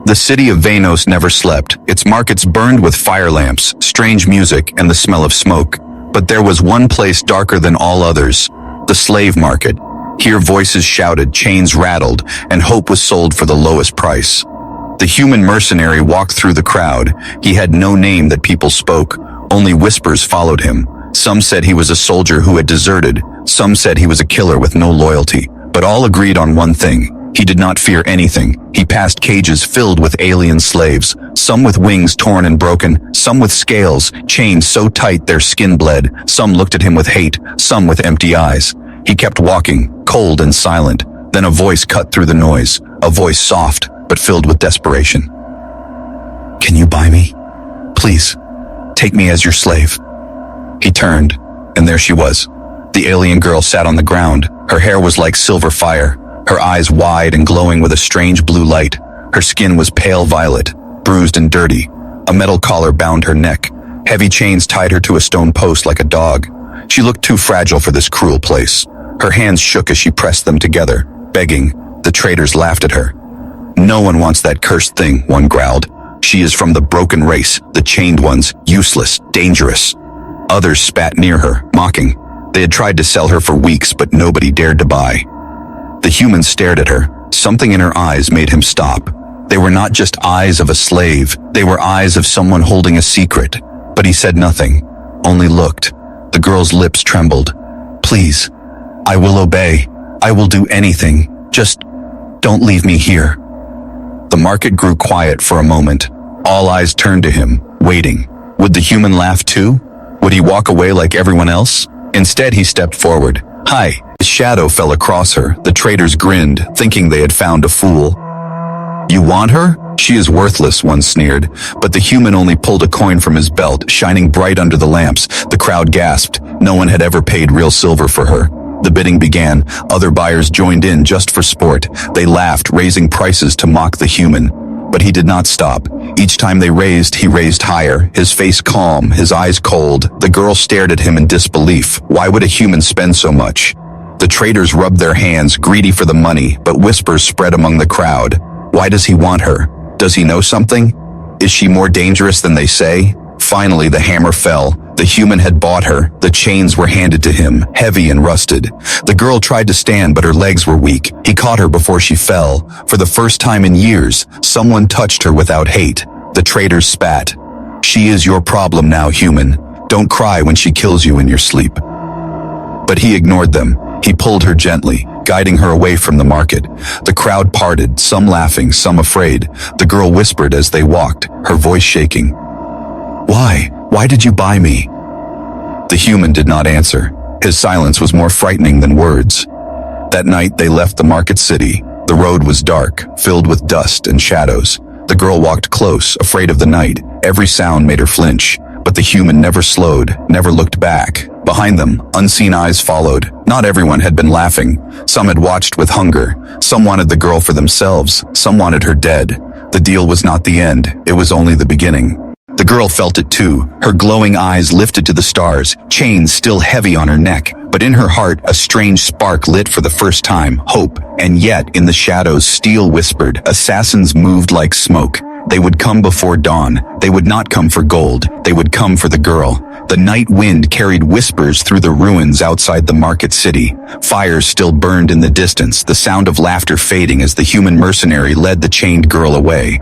The city of Vanos never slept. Its markets burned with fire lamps, strange music, and the smell of smoke. But there was one place darker than all others, the slave market. Here voices shouted, chains rattled, and hope was sold for the lowest price. The human mercenary walked through the crowd. He had no name that people spoke. Only whispers followed him. Some said he was a soldier who had deserted. Some said he was a killer with no loyalty. But all agreed on one thing. He did not fear anything. He passed cages filled with alien slaves, some with wings torn and broken, some with scales, chained so tight their skin bled. Some looked at him with hate, some with empty eyes. He kept walking, cold and silent. Then a voice cut through the noise, a voice soft, but filled with desperation. "Can you buy me? Please, take me as your slave." He turned, and there she was. The alien girl sat on the ground. Her hair was like silver fire, her eyes wide and glowing with a strange blue light. Her skin was pale violet, bruised and dirty. A metal collar bound her neck. Heavy chains tied her to a stone post like a dog. She looked too fragile for this cruel place. Her hands shook as she pressed them together, begging. The traders laughed at her. "No one wants that cursed thing," one growled. "She is from the broken race, the chained ones, useless, dangerous." Others spat near her, mocking. They had tried to sell her for weeks, but nobody dared to buy. The human stared at her. Something in her eyes made him stop. They were not just eyes of a slave, they were eyes of someone holding a secret. But he said nothing, only looked. The girl's lips trembled. "Please, I will obey. I will do anything. Just don't leave me here." The market grew quiet for a moment. All eyes turned to him, waiting. Would the human laugh too? Would he walk away like everyone else? Instead, he stepped forward. "Hi." His shadow fell across her. The traders grinned, thinking they had found a fool. "You want her? She is worthless," one sneered. But the human only pulled a coin from his belt, shining bright under the lamps. The crowd gasped. No one had ever paid real silver for her. The bidding began. Other buyers joined in just for sport. They laughed, raising prices to mock the human. But he did not stop. Each time they raised, he raised higher, his face calm, his eyes cold. The girl stared at him in disbelief. Why would a human spend so much? The traders rubbed their hands, greedy for the money, but whispers spread among the crowd. Why does he want her? Does he know something? Is she more dangerous than they say? Finally, the hammer fell. The human had bought her. The chains were handed to him, heavy and rusted. The girl tried to stand, but her legs were weak. He caught her before she fell. For the first time in years, someone touched her without hate. The traders spat. "She is your problem now, human. Don't cry when she kills you in your sleep." But he ignored them. He pulled her gently, guiding her away from the market. The crowd parted, some laughing, some afraid. The girl whispered as they walked, her voice shaking. "Why? Why did you buy me?" The human did not answer. His silence was more frightening than words. That night they left the market city. The road was dark, filled with dust and shadows. The girl walked close, afraid of the night. Every sound made her flinch. But the human never slowed, never looked back. Behind them, unseen eyes followed. Not everyone had been laughing. Some had watched with hunger. Some wanted the girl for themselves. Some wanted her dead. The deal was not the end. It was only the beginning. The girl felt it too. Her glowing eyes lifted to the stars, chains still heavy on her neck. But in her heart, a strange spark lit for the first time, hope. And yet, in the shadows, steel whispered. Assassins moved like smoke. They would come before dawn. They would not come for gold. They would come for the girl. The night wind carried whispers through the ruins outside the market city. Fires still burned in the distance, the sound of laughter fading as the human mercenary led the chained girl away.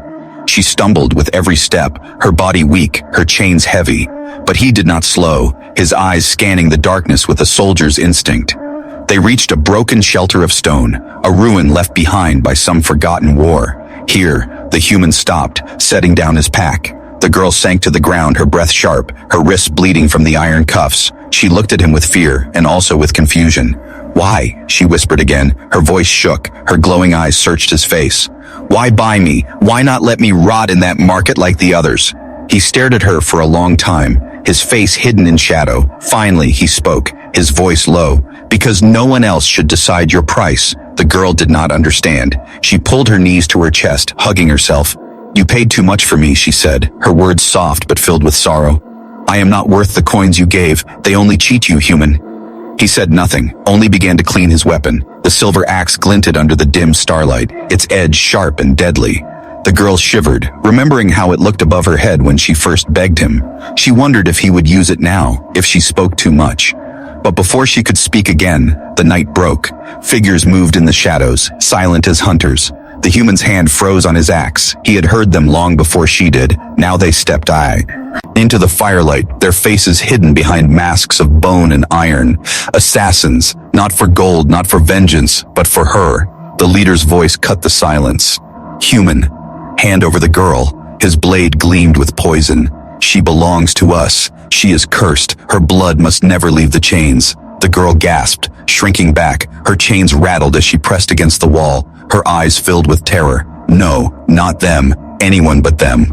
She stumbled with every step, her body weak, her chains heavy. But he did not slow, his eyes scanning the darkness with a soldier's instinct. They reached a broken shelter of stone, a ruin left behind by some forgotten war. Here, the human stopped, setting down his pack. The girl sank to the ground, her breath sharp, her wrists bleeding from the iron cuffs. She looked at him with fear, and also with confusion. "Why?" she whispered again. Her voice shook, her glowing eyes searched his face. "Why buy me? Why not let me rot in that market like the others?" He stared at her for a long time, his face hidden in shadow. Finally, he spoke, his voice low. "Because no one else should decide your price." The girl did not understand. She pulled her knees to her chest, hugging herself. "You paid too much for me," she said, her words soft but filled with sorrow. "I am not worth the coins you gave. They only cheat you, human." He said nothing, only began to clean his weapon. The silver axe glinted under the dim starlight, its edge sharp and deadly. The girl shivered, remembering how it looked above her head when she first begged him. She wondered if he would use it now, if she spoke too much. But before she could speak again, the night broke. Figures moved in the shadows, silent as hunters. The human's hand froze on his axe. He had heard them long before she did. Now they stepped into the firelight, their faces hidden behind masks of bone and iron. Assassins, not for gold, not for vengeance, but for her. The leader's voice cut the silence. Human. Hand over the girl. His blade gleamed with poison. She belongs to us. She is cursed. Her blood must never leave the chains. The girl gasped, shrinking back. Her chains rattled as she pressed against the wall. Her eyes filled with terror. No, not them. Anyone but them.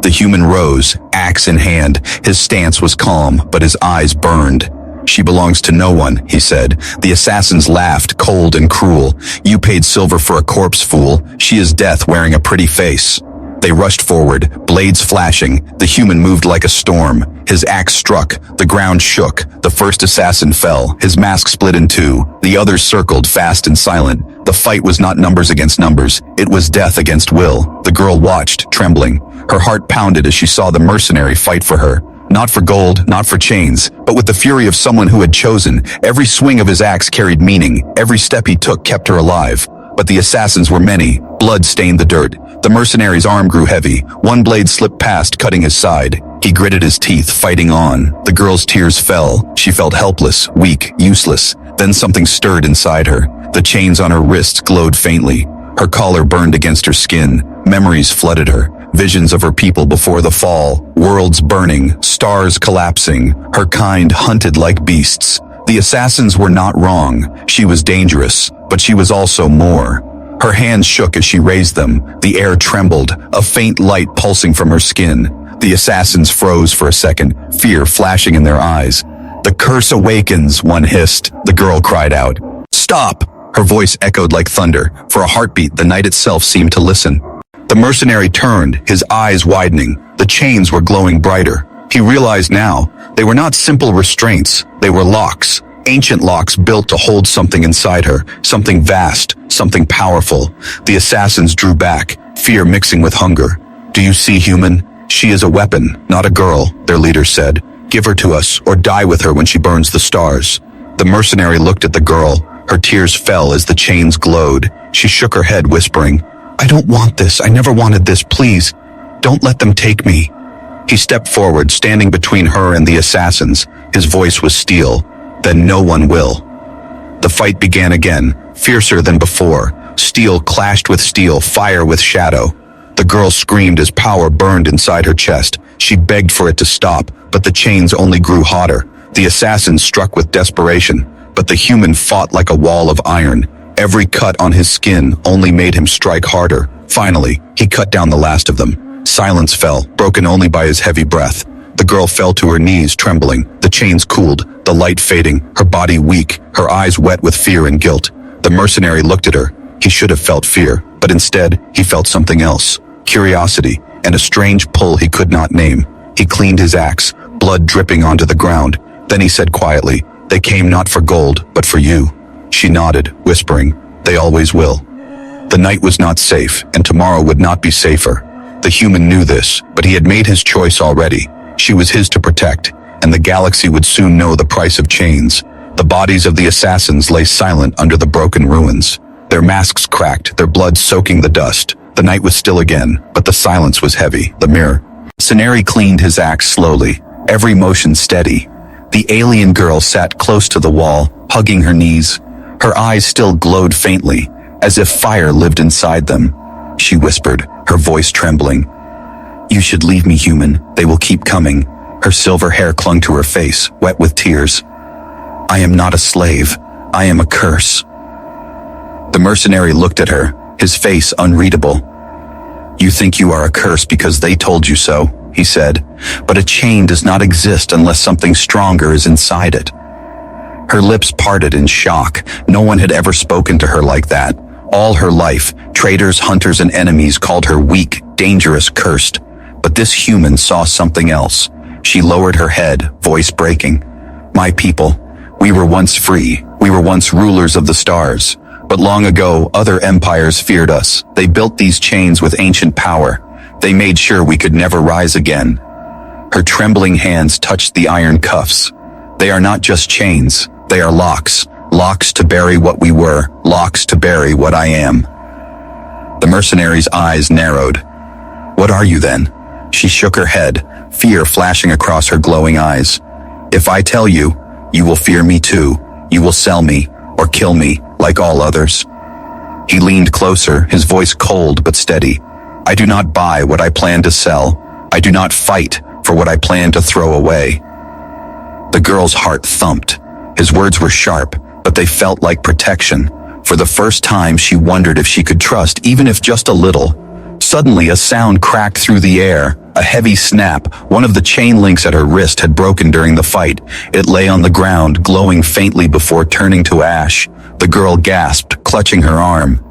The human rose, axe in hand. His stance was calm, but his eyes burned. She belongs to no one, he said. The assassins laughed, cold and cruel. You paid silver for a corpse, fool. She is death wearing a pretty face. They rushed forward, blades flashing. The human moved like a storm. His axe struck. The ground shook. The first assassin fell. His mask split in two. The others circled, fast and silent. The fight was not numbers against numbers. It was death against will. The girl watched, trembling. Her heart pounded as she saw the mercenary fight for her. Not for gold, not for chains, but with the fury of someone who had chosen. Every swing of his axe carried meaning. Every step he took kept her alive. But the assassins were many. Blood stained the dirt. The mercenary's arm grew heavy. One blade slipped past, cutting his side. He gritted his teeth, fighting on. The girl's tears fell. She felt helpless, weak, useless. Then something stirred inside her. The chains on her wrists glowed faintly. Her collar burned against her skin. Memories flooded her. Visions of her people before the fall. Worlds burning, stars collapsing. Her kind hunted like beasts. The assassins were not wrong. She was dangerous, but she was also more. Her hands shook as she raised them. The air trembled, a faint light pulsing from her skin. The assassins froze for a second, fear flashing in their eyes. The curse awakens, one hissed. The girl cried out. Stop! Her voice echoed like thunder. For a heartbeat, the night itself seemed to listen. The mercenary turned, his eyes widening. The chains were glowing brighter. He realized now, they were not simple restraints. They were locks. Ancient locks built to hold something inside her. Something vast, something powerful. The assassins drew back, fear mixing with hunger. Do you see, human? She is a weapon, not a girl, their leader said. Give her to us, or die with her when she burns the stars. The mercenary looked at the girl. Her tears fell as the chains glowed. She shook her head, whispering, I don't want this. I never wanted this. Please, don't let them take me. He stepped forward, standing between her and the assassins. His voice was steel. Then no one will. The fight began again, fiercer than before. Steel clashed with steel, fire with shadow. The girl screamed as power burned inside her chest. She begged for it to stop, but the chains only grew hotter. The assassins struck with desperation, but the human fought like a wall of iron. Every cut on his skin only made him strike harder. Finally, he cut down the last of them. Silence fell, broken only by his heavy breath. The girl fell to her knees, trembling. The chains cooled, the light fading, her body weak, her eyes wet with fear and guilt. The mercenary looked at her. He should have felt fear, but instead, he felt something else. Curiosity, and a strange pull he could not name. He cleaned his axe, blood dripping onto the ground. Then he said quietly, They came not for gold, but for you. She nodded, whispering, They always will. The night was not safe, and tomorrow would not be safer. The human knew this, but he had made his choice already. She was his to protect, and the galaxy would soon know the price of chains. The bodies of the assassins lay silent under the broken ruins. Their masks cracked, their blood soaking the dust. The night was still again, but the silence was heavy. The mercenary cleaned his axe slowly, every motion steady. The alien girl sat close to the wall, hugging her knees. Her eyes still glowed faintly, as if fire lived inside them. She whispered, her voice trembling. You should leave me, human. They will keep coming. Her silver hair clung to her face, wet with tears. I am not a slave. I am a curse. The mercenary looked at her, his face unreadable. You think you are a curse because they told you so, he said, but a chain does not exist unless something stronger is inside it. Her lips parted in shock. No one had ever spoken to her like that. All her life, traitors, hunters, and enemies called her weak, dangerous, cursed. But this human saw something else. She lowered her head, voice breaking. My people, we were once free. We were once rulers of the stars. But long ago, other empires feared us. They built these chains with ancient power. They made sure we could never rise again. Her trembling hands touched the iron cuffs. They are not just chains. They are locks. Locks to bury what we were. Locks to bury what I am. The mercenary's eyes narrowed. What are you then? She shook her head, fear flashing across her glowing eyes. If I tell you, you will fear me too. You will sell me, or kill me, like all others. He leaned closer, his voice cold but steady. I do not buy what I plan to sell. I do not fight for what I plan to throw away. The girl's heart thumped. His words were sharp, but they felt like protection. For the first time, she wondered if she could trust, even if just a little. Suddenly, a sound cracked through the air, a heavy snap. One of the chain links at her wrist had broken during the fight. It lay on the ground, glowing faintly before turning to ash. The girl gasped, clutching her arm.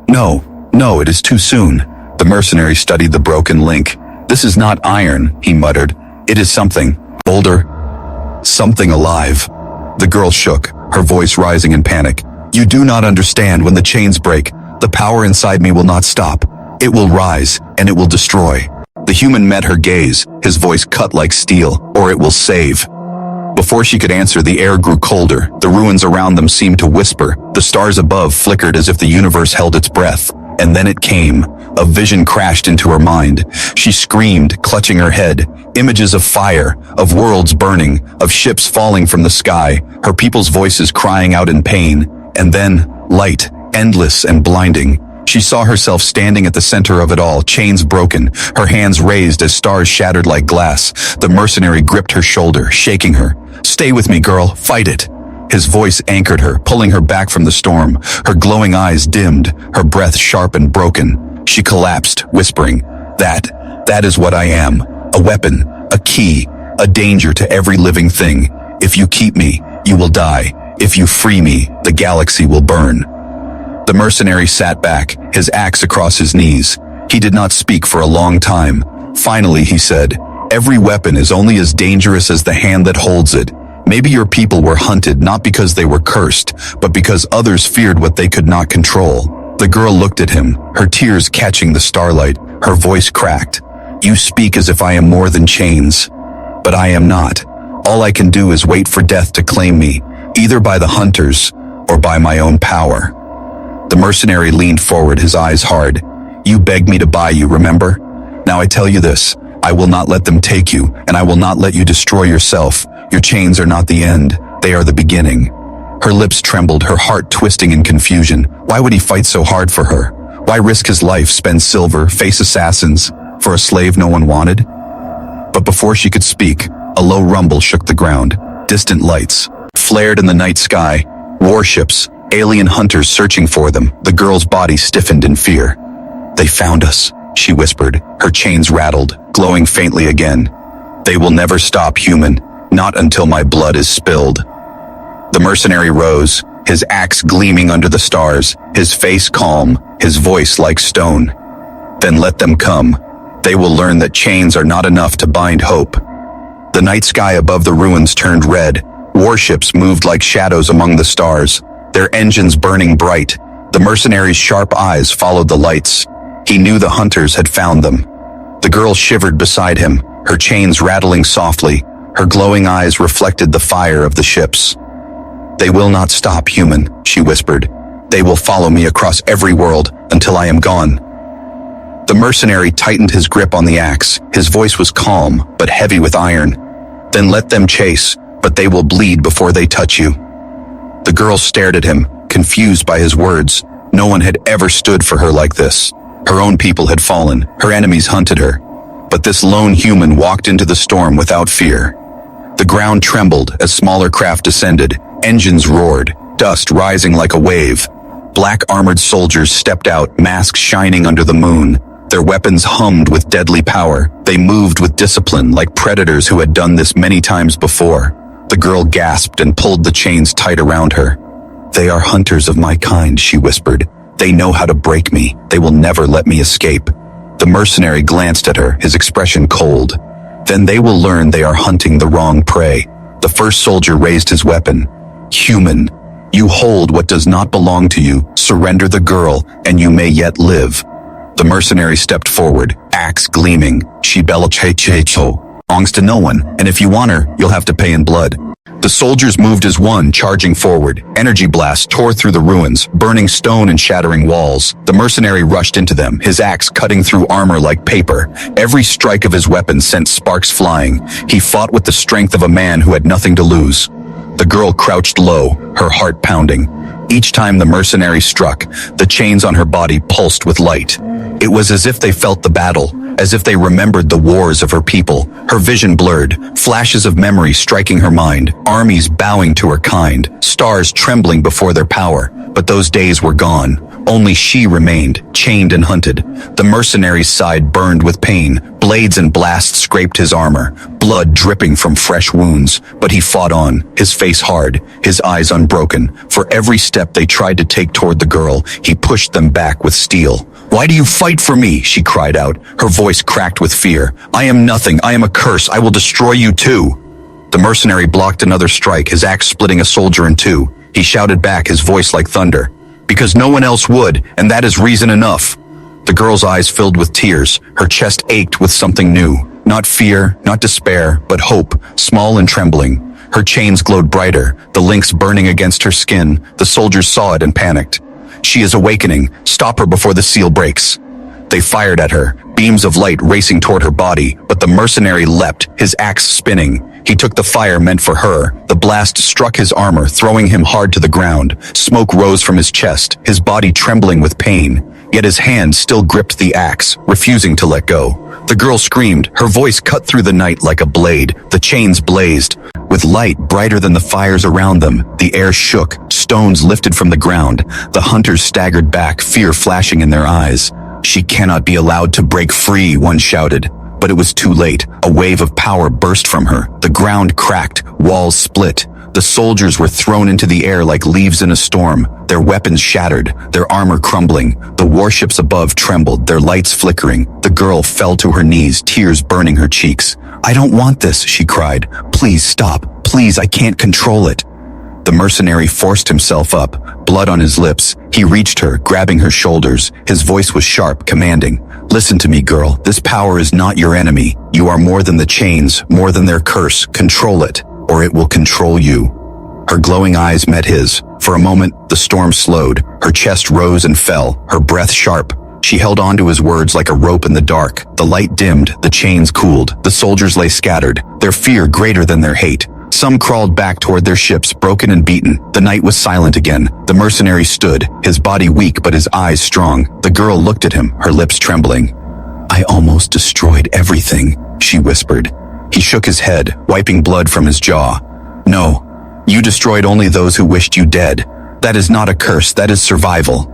No, it is too soon. The mercenary studied the broken link. This is not iron, he muttered. It is something older, something alive. The girl shook, her voice rising in panic. You do not understand. When the chains break, the power inside me will not stop. It will rise, and it will destroy. The human met her gaze, his voice cut like steel. Or it will save. Before she could answer, the air grew colder. The ruins around them seemed to whisper. The stars above flickered as if the universe held its breath. And then it came. A vision crashed into her mind. She screamed, clutching her head. Images of fire, of worlds burning, of ships falling from the sky, her people's voices crying out in pain. And then, light, endless and blinding. She saw herself standing at the center of it all, chains broken, her hands raised as stars shattered like glass. The mercenary gripped her shoulder, shaking her. Stay with me, girl, fight it. His voice anchored her, pulling her back from the storm. Her glowing eyes dimmed, her breath sharp and broken. She collapsed, whispering, That is what I am. A weapon, a key, a danger to every living thing. If you keep me, you will die. If you free me, the galaxy will burn. The mercenary sat back, his axe across his knees. He did not speak for a long time. Finally, he said, Every weapon is only as dangerous as the hand that holds it. Maybe your people were hunted not because they were cursed, but because others feared what they could not control. The girl looked at him, her tears catching the starlight. Her voice cracked. You speak as if I am more than chains. But I am not. All I can do is wait for death to claim me, either by the hunters or by my own power. The mercenary leaned forward, his eyes hard. You begged me to buy you, remember? Now I tell you this, I will not let them take you, and I will not let you destroy yourself. Your chains are not the end, they are the beginning. Her lips trembled, her heart twisting in confusion. Why would he fight so hard for her? Why risk his life, spend silver, face assassins, for a slave no one wanted? But before she could speak, a low rumble shook the ground. Distant lights flared in the night sky. Warships, alien hunters searching for them. The girl's body stiffened in fear. They found us, she whispered, her chains rattled, glowing faintly again. They will never stop, human, not until my blood is spilled. The mercenary rose, his axe gleaming under the stars, his face calm, his voice like stone. Then let them come. They will learn that chains are not enough to bind hope. The night sky above the ruins turned red. Warships moved like shadows among the stars, their engines burning bright. The mercenary's sharp eyes followed the lights. He knew the hunters had found them. The girl shivered beside him, her chains rattling softly. Her glowing eyes reflected the fire of the ships. They will not stop, human, she whispered. They will follow me across every world until I am gone. The mercenary tightened his grip on the axe. His voice was calm, but heavy with iron. Then let them chase, but they will bleed before they touch you. The girl stared at him, confused by his words. No one had ever stood for her like this. Her own people had fallen, her enemies hunted her. But this lone human walked into the storm without fear. The ground trembled as smaller craft descended. Engines roared, dust rising like a wave. Black armored soldiers stepped out, masks shining under the moon. Their weapons hummed with deadly power. They moved with discipline like predators who had done this many times before. The girl gasped and pulled the chains tight around her. They are hunters of my kind, she whispered. They know how to break me. They will never let me escape. The mercenary glanced at her, his expression cold. Then they will learn they are hunting the wrong prey. The first soldier raised his weapon. Human, You hold what does not belong to you, surrender the girl, and you may yet live. The mercenary stepped forward, axe gleaming. She belched, belongs to no one, and if you want her, you'll have to pay in blood. The soldiers moved as one, charging forward. Energy blasts tore through the ruins, burning stone and shattering walls. The mercenary rushed into them, his axe cutting through armor like paper. Every strike of his weapon sent sparks flying. He fought with the strength of a man who had nothing to lose. The girl crouched low, her heart pounding. Each time the mercenary struck, the chains on her body pulsed with light. It was as if they felt the battle, as if they remembered the wars of her people. Her vision blurred, flashes of memory striking her mind, armies bowing to her kind, stars trembling before their power. But those days were gone. Only she remained, chained and hunted. The mercenary's side burned with pain. Blades and blasts scraped his armor, blood dripping from fresh wounds. But he fought on, his face hard, his eyes unbroken. For every step they tried to take toward the girl, he pushed them back with steel. "Why do you fight for me?" she cried out, her voice cracked with fear. "I am nothing, I am a curse, I will destroy you too." The mercenary blocked another strike, his axe splitting a soldier in two. He shouted back, his voice like thunder, "Because no one else would, and that is reason enough." The girl's eyes filled with tears, her chest ached with something new. Not fear, not despair, but hope, small and trembling. Her chains glowed brighter, the links burning against her skin. The soldiers saw it and panicked. "She is awakening, stop her before the seal breaks." They fired at her, beams of light racing toward her body, but the mercenary leapt, his axe spinning. He took the fire meant for her. The blast struck his armor, throwing him hard to the ground. Smoke rose from his chest, his body trembling with pain. Yet his hand still gripped the axe, refusing to let go. The girl screamed, her voice cut through the night like a blade. The chains blazed. With light brighter than the fires around them, the air shook, stones lifted from the ground. The hunters staggered back, fear flashing in their eyes. "She cannot be allowed to break free," one shouted. But it was too late. A wave of power burst from her. The ground cracked, walls split. The soldiers were thrown into the air like leaves in a storm, their weapons shattered, their armor crumbling. The warships above trembled, their lights flickering. The girl fell to her knees, tears burning her cheeks. "I don't want this," she cried. "Please stop. Please, I can't control it." The mercenary forced himself up, blood on his lips. He reached her, grabbing her shoulders. His voice was sharp, commanding. "Listen to me, girl. This power is not your enemy. You are more than the chains, more than their curse. Control it, or it will control you." Her glowing eyes met his. For a moment, the storm slowed. Her chest rose and fell, her breath sharp. She held on to his words like a rope in the dark. The light dimmed, the chains cooled. The soldiers lay scattered, their fear greater than their hate. Some crawled back toward their ships, broken and beaten. The night was silent again. The mercenary stood, his body weak but his eyes strong. The girl looked at him, her lips trembling. "I almost destroyed everything," she whispered. He shook his head, wiping blood from his jaw. "No, you destroyed only those who wished you dead. That is not a curse, that is survival."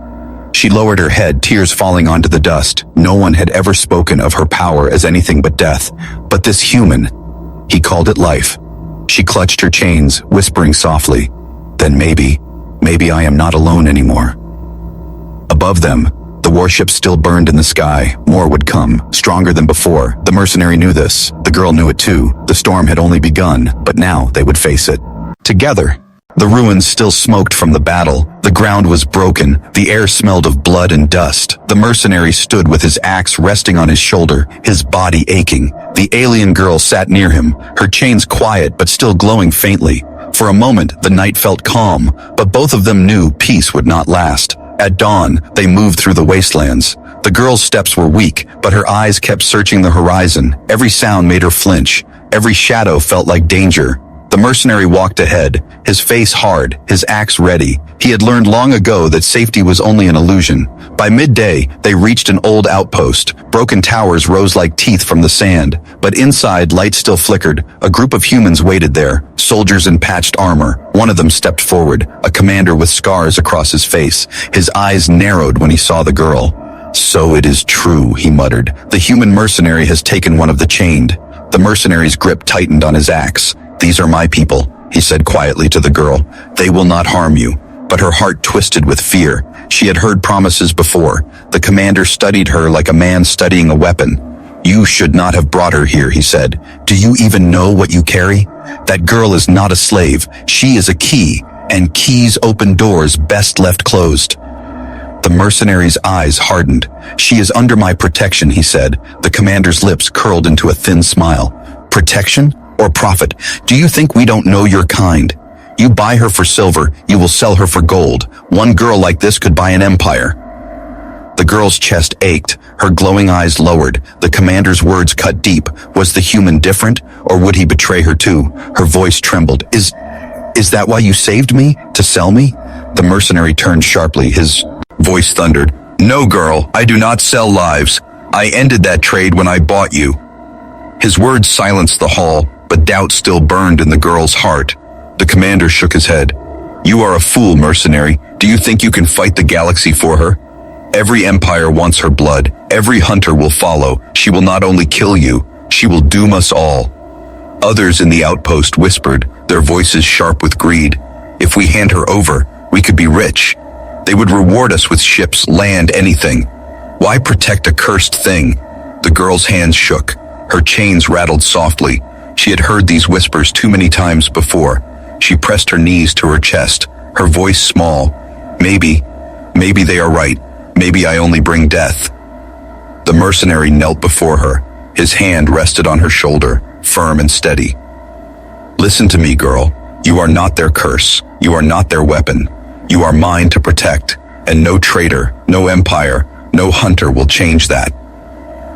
She lowered her head, tears falling onto the dust. No one had ever spoken of her power as anything but death. But this human, he called it life. She clutched her chains, whispering softly, "Then maybe I am not alone anymore." Above them, the warships still burned in the sky. More would come, stronger than before. The mercenary knew this. The girl knew it too. The storm had only begun, but now they would face it. Together. The ruins still smoked from the battle. The ground was broken. The air smelled of blood and dust. The mercenary stood with his axe resting on his shoulder, his body aching. The alien girl sat near him, her chains quiet but still glowing faintly. For a moment, the night felt calm, but both of them knew peace would not last. At dawn, they moved through the wastelands. The girl's steps were weak, but her eyes kept searching the horizon. Every sound made her flinch. Every shadow felt like danger. The mercenary walked ahead, his face hard, his axe ready. He had learned long ago that safety was only an illusion. By midday, they reached an old outpost. Broken towers rose like teeth from the sand, but inside light still flickered. A group of humans waited there, soldiers in patched armor. One of them stepped forward, a commander with scars across his face. His eyes narrowed when he saw the girl. "So it is true," he muttered. "The human mercenary has taken one of the chained." The mercenary's grip tightened on his axe. "These are my people," he said quietly to the girl. "They will not harm you." But her heart twisted with fear. She had heard promises before. The commander studied her like a man studying a weapon. "You should not have brought her here," he said. "Do you even know what you carry? That girl is not a slave. She is a key, and keys open doors best left closed. The mercenary's eyes hardened. She is under my protection, he said. The commander's lips curled into a thin smile. Protection or profit? Do you think we don't know your kind? You buy her for silver, you will sell her for gold. One girl like this could buy an empire. The girl's chest ached, her glowing eyes lowered. The commander's words cut deep. Was the human different, or would he betray her too? Her voice trembled. Is that why you saved me? To sell me? The mercenary turned sharply, his voice thundered. No, girl, I do not sell lives. I ended that trade when I bought you. His words silenced the hall, but doubt still burned in the girl's heart. The commander shook his head. You are a fool, mercenary. Do you think you can fight the galaxy for her? Every empire wants her blood. Every hunter will follow. She will not only kill you, she will doom us all. Others in the outpost whispered, their voices sharp with greed. If we hand her over, we could be rich. They would reward us with ships, land, anything. Why protect a cursed thing? The girl's hands shook. Her chains rattled softly. She had heard these whispers too many times before. She pressed her knees to her chest, her voice small. Maybe they are right. Maybe I only bring death. The mercenary knelt before her. His hand rested on her shoulder, firm and steady. Listen to me, girl. You are not their curse. You are not their weapon. You are mine to protect, and no traitor, no empire, no hunter will change that.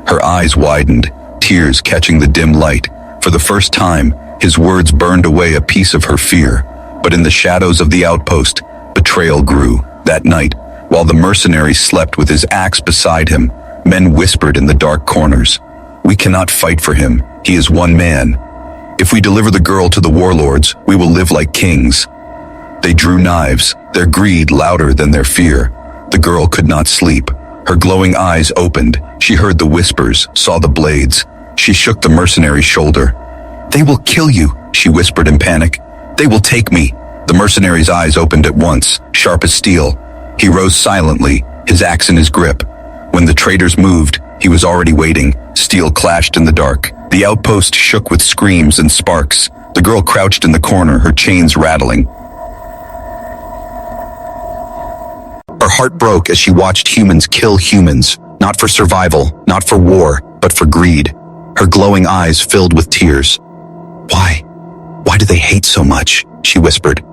Her eyes widened, tears catching the dim light. For the first time, his words burned away a piece of her fear. But in the shadows of the outpost, betrayal grew. That night, while the mercenary slept with his axe beside him, men whispered in the dark corners. We cannot fight for him. He is one man. If we deliver the girl to the warlords, we will live like kings. They drew knives, their greed louder than their fear. The girl could not sleep. Her glowing eyes opened. She heard the whispers, saw the blades. She shook the mercenary's shoulder. They will kill you, she whispered in panic. They will take me. The mercenary's eyes opened at once, sharp as steel. He rose silently, his axe in his grip. When the traitors moved, he was already waiting. Steel clashed in the dark. The outpost shook with screams and sparks. The girl crouched in the corner, her chains rattling. Her heart broke as she watched humans kill humans, not for survival, not for war, but for greed. Her glowing eyes filled with tears. Why? Why do they hate so much? She whispered.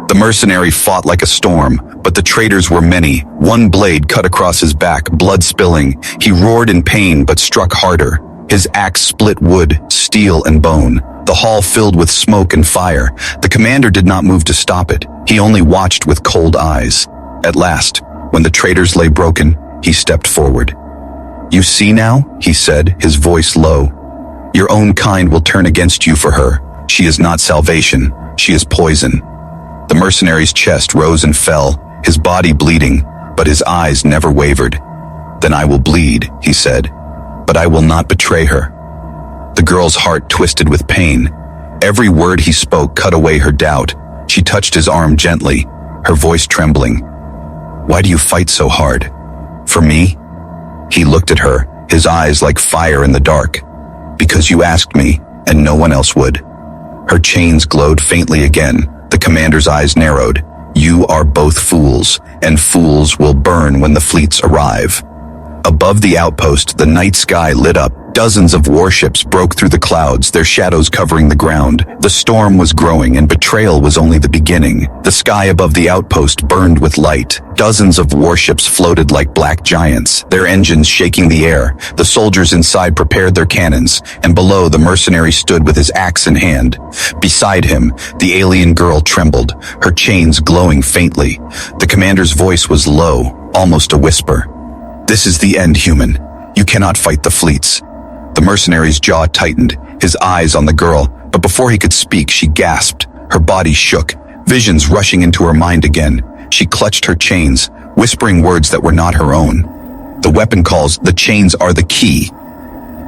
The mercenary fought like a storm, but the traitors were many. One blade cut across his back, blood spilling. He roared in pain but struck harder. His axe split wood, steel, and bone. The hall filled with smoke and fire. The commander did not move to stop it. He only watched with cold eyes. At last, when the traitors lay broken, he stepped forward. You see now, he said, his voice low. Your own kind will turn against you for her. She is not salvation. She is poison. The mercenary's chest rose and fell, his body bleeding, but his eyes never wavered. Then I will bleed, he said, but I will not betray her. The girl's heart twisted with pain. Every word he spoke cut away her doubt. She touched his arm gently, her voice trembling. Why do you fight so hard? For me? He looked at her, his eyes like fire in the dark. Because you asked me, and no one else would. Her chains glowed faintly again. The commander's eyes narrowed. You are both fools, and fools will burn when the fleets arrive. Above the outpost, the night sky lit up. Dozens of warships broke through the clouds, their shadows covering the ground. The storm was growing, and betrayal was only the beginning. The sky above the outpost burned with light. Dozens of warships floated like black giants, their engines shaking the air. The soldiers inside prepared their cannons, and below the mercenary stood with his axe in hand. Beside him, the alien girl trembled, her chains glowing faintly. The commander's voice was low, almost a whisper. This is the end, human. You cannot fight the fleets. The mercenary's jaw tightened, his eyes on the girl, but before he could speak, she gasped. Her body shook, visions rushing into her mind again. She clutched her chains, whispering words that were not her own. The weapon calls, the chains are the key.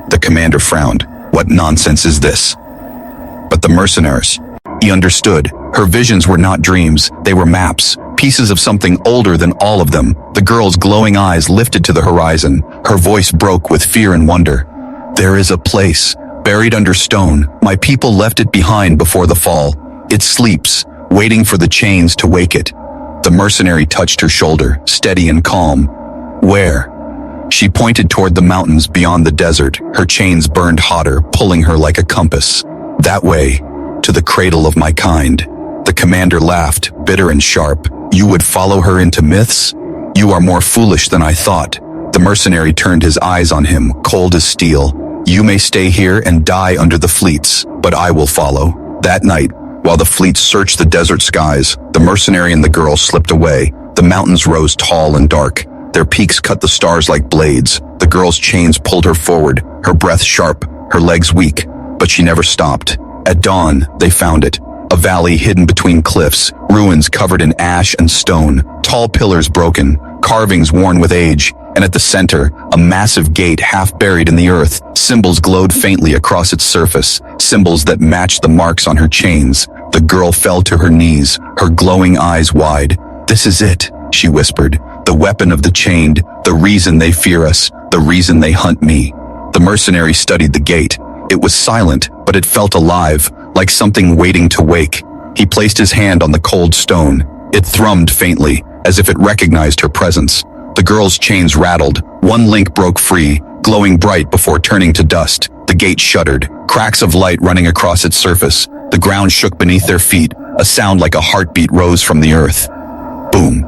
The commander frowned. What nonsense is this? But the mercenaries, he understood. Her visions were not dreams, they were maps, pieces of something older than all of them. The girl's glowing eyes lifted to the horizon. Her voice broke with fear and wonder. There is a place, buried under stone. My people left it behind before the fall. It sleeps, waiting for the chains to wake it. The mercenary touched her shoulder, steady and calm. Where? She pointed toward the mountains beyond the desert. Her chains burned hotter, pulling her like a compass. That way, to the cradle of my kind. The commander laughed, bitter and sharp. You would follow her into myths? You are more foolish than I thought. The mercenary turned his eyes on him, cold as steel. You may stay here and die under the fleets, but I will follow. That night, while the fleets searched the desert skies, the mercenary and the girl slipped away. The mountains rose tall and dark. Their peaks cut the stars like blades. The girl's chains pulled her forward, her breath sharp, her legs weak, but she never stopped. At dawn, they found it. A valley hidden between cliffs, ruins covered in ash and stone, tall pillars broken, carvings worn with age, and at the center, a massive gate half buried in the earth. Symbols glowed faintly across its surface, symbols that matched the marks on her chains. The girl fell to her knees, her glowing eyes wide. This is it, she whispered. The weapon of the chained, the reason they fear us, the reason they hunt me. The mercenary studied the gate. It was silent, but it felt alive, like something waiting to wake. He placed his hand on the cold stone. It thrummed faintly, as if it recognized her presence. The girl's chains rattled. One link broke free, glowing bright before turning to dust. The gate shuddered, cracks of light running across its surface. The ground shook beneath their feet. A sound like a heartbeat rose from the earth. Boom.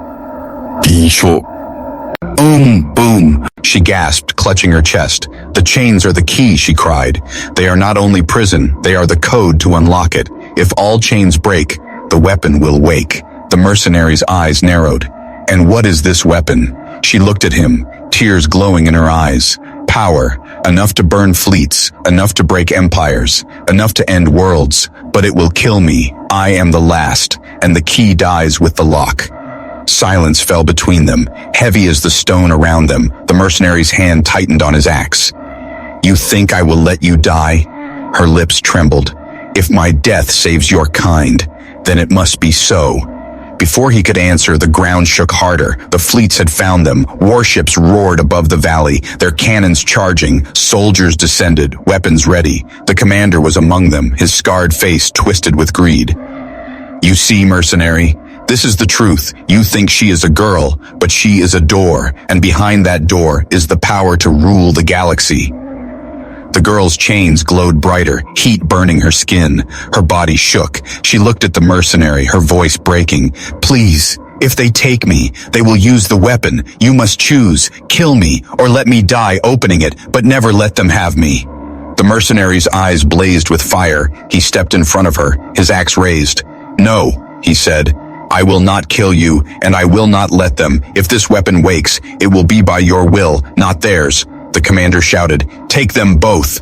Boom, she gasped, clutching her chest. The chains are the key, she cried. They are not only prison, they are the code to unlock it. If all chains break, the weapon will wake. The mercenary's eyes narrowed. And what is this weapon? She looked at him, tears glowing in her eyes. Power, enough to burn fleets, enough to break empires, enough to end worlds. But it will kill me. I am the last, and the key dies with the lock. Silence fell between them, heavy as the stone around them. The mercenary's hand tightened on his axe. You think I will let you die? Her lips trembled. If my death saves your kind, then it must be so. Before he could answer, the ground shook harder. The fleets had found them. Warships roared above the valley, their cannons charging. Soldiers descended, weapons ready. The commander was among them, his scarred face twisted with greed. You see, mercenary, this is the truth. You think she is a girl, but she is a door, and behind that door is the power to rule the galaxy. The girl's chains glowed brighter, heat burning her skin. Her body shook. She looked at the mercenary, her voice breaking. Please, if they take me, they will use the weapon. You must choose. Kill me, or let me die opening it, but never let them have me. The mercenary's eyes blazed with fire. He stepped in front of her, his axe raised. No, he said. I will not kill you, and I will not let them. If this weapon wakes, it will be by your will, not theirs. The commander shouted, Take them both.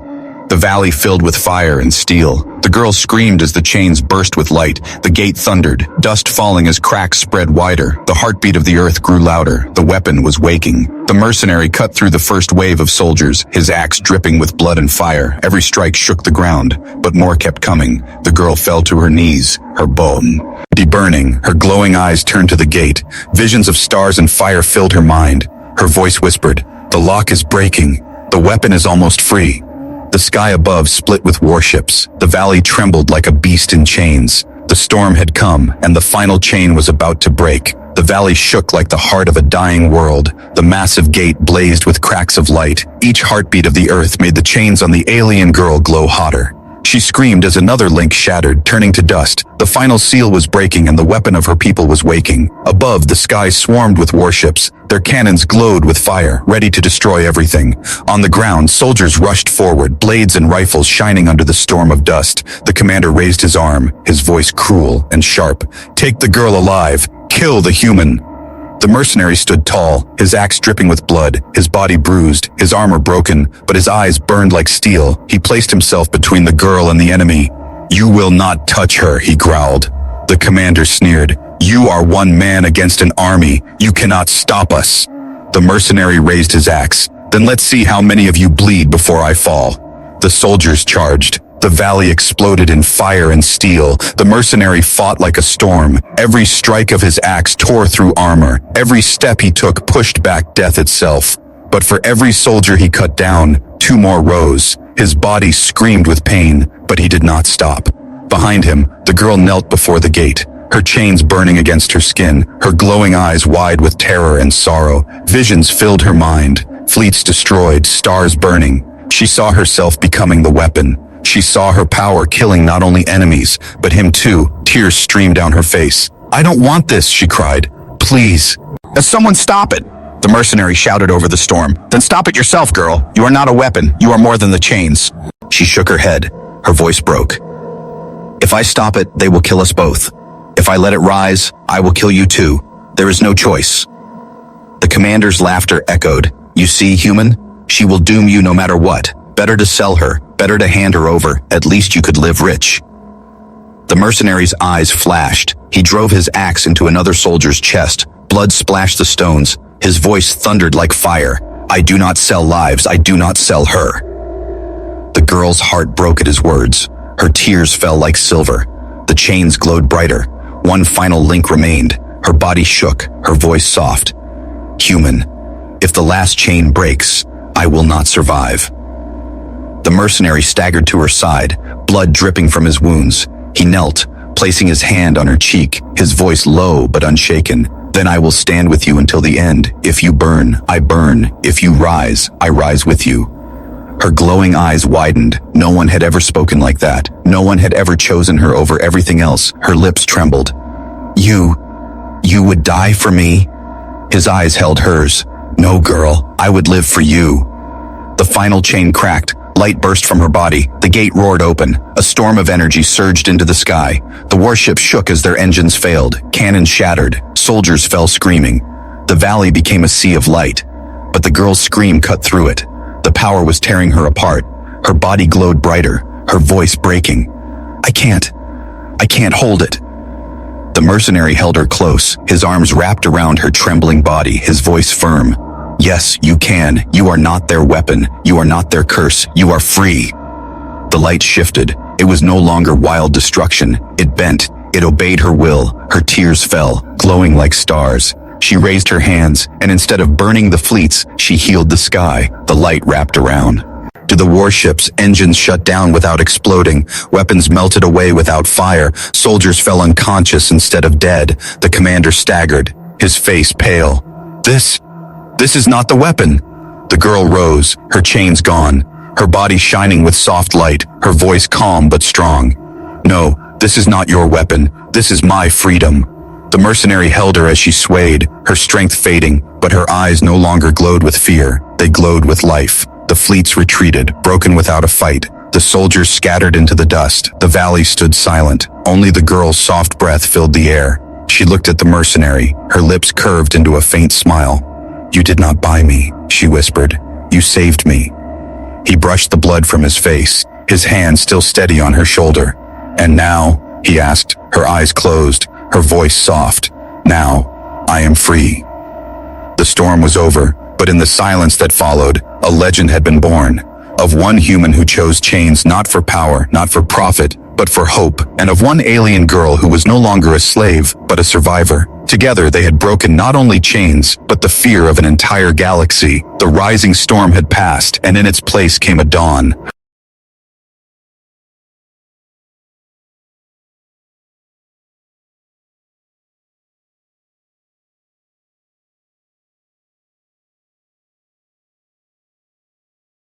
The valley filled with fire and steel. The girl screamed as the chains burst with light. The gate thundered, dust falling as cracks spread wider. The heartbeat of the earth grew louder. The weapon was waking. The mercenary cut through the first wave of soldiers, his axe dripping with blood and fire. Every strike shook the ground, but more kept coming. The girl fell to her knees, her bone burning. Her glowing eyes turned to the gate. Visions of stars and fire filled her mind. Her voice whispered, The lock is breaking. The weapon is almost free. The sky above split with warships. The valley trembled like a beast in chains. The storm had come, and the final chain was about to break. The valley shook like the heart of a dying world. The massive gate blazed with cracks of light. Each heartbeat of the earth made the chains on the alien girl glow hotter. She screamed as another link shattered, turning to dust. The final seal was breaking and the weapon of her people was waking. Above, the sky swarmed with warships. Their cannons glowed with fire, ready to destroy everything. On the ground, soldiers rushed forward, blades and rifles shining under the storm of dust. The commander raised his arm, his voice cruel and sharp. Take the girl alive. Kill the human. The mercenary stood tall, his axe dripping with blood, his body bruised, his armor broken, but his eyes burned like steel. He placed himself between the girl and the enemy. You will not touch her, he growled. The commander sneered. You are one man against an army. You cannot stop us. The mercenary raised his axe. Then let's see how many of you bleed before I fall. The soldiers charged. The valley exploded in fire and steel. The mercenary fought like a storm. Every strike of his axe tore through armor. Every step he took pushed back death itself. But for every soldier he cut down, 2 more rose. His body screamed with pain, but he did not stop. Behind him, the girl knelt before the gate. her chains burning against her skin, her glowing eyes wide with terror and sorrow. Visions filled her mind, fleets destroyed, stars burning. She saw herself becoming the weapon. She saw her power killing not only enemies, but him too. Tears streamed down her face. "I don't want this," she cried. "Please. Someone stop it!" The mercenary shouted over the storm. "Then stop it yourself, girl. You are not a weapon. You are more than the chains." She shook her head. Her voice broke. "If I stop it, they will kill us both. If I let it rise, I will kill you too. There is no choice." The commander's laughter echoed. "You see, human? She will doom you no matter what. Better to sell her. Better to hand her over. At least you could live rich." The mercenary's eyes flashed. He drove his axe into another soldier's chest. Blood splashed the stones. His voice thundered like fire. "I do not sell lives. I do not sell her." The girl's heart broke at his words. Her tears fell like silver. The chains glowed brighter. One final link remained. Her body shook, her voice soft. "Human, if the last chain breaks, I will not survive." The mercenary staggered to her side, blood dripping from his wounds. He knelt, placing his hand on her cheek, his voice low but unshaken. "Then I will stand with you until the end. If you burn, I burn. If you rise, I rise with you." Her glowing eyes widened. No one had ever spoken like that. No one had ever chosen her over everything else. Her lips trembled. You would die for me?" His eyes held hers. "No, girl, I would live for you." The final chain cracked. Light burst from her body. The gate roared open. A storm of energy surged into the sky. The warships shook as their engines failed. Cannons shattered. Soldiers fell screaming. The valley became a sea of light. But the girl's scream cut through it. The power was tearing her apart. Her body glowed brighter, her voice breaking. I can't hold it." The mercenary held her close, his arms wrapped around her trembling body, his voice firm. "Yes, you can. You are not their weapon. You are not their curse. You are free." The light shifted. It was no longer wild destruction. It bent. It obeyed her will. Her tears fell, glowing like stars. She raised her hands, and instead of burning the fleets, she healed the sky. The light wrapped around. To the warships, engines shut down without exploding. Weapons melted away without fire. Soldiers fell unconscious instead of dead. The commander staggered, his face pale. This is not the weapon." The girl rose, her chains gone, her body shining with soft light, her voice calm but strong. "No, this is not your weapon. This is my freedom." The mercenary held her as she swayed, her strength fading, but her eyes no longer glowed with fear. They glowed with life. The fleets retreated, broken without a fight. The soldiers scattered into the dust. The valley stood silent. Only the girl's soft breath filled the air. She looked at the mercenary, her lips curved into a faint smile. "You did not buy me," she whispered. "You saved me." He brushed the blood from his face, his hand still steady on her shoulder. "And now?" he asked, her eyes closed, her voice soft. "Now, I am free." The storm was over, but in the silence that followed, a legend had been born. Of one human who chose chains not for power, not for profit, but for hope, and of one alien girl who was no longer a slave, but a survivor. Together they had broken not only chains, but the fear of an entire galaxy. The rising storm had passed, and in its place came a dawn.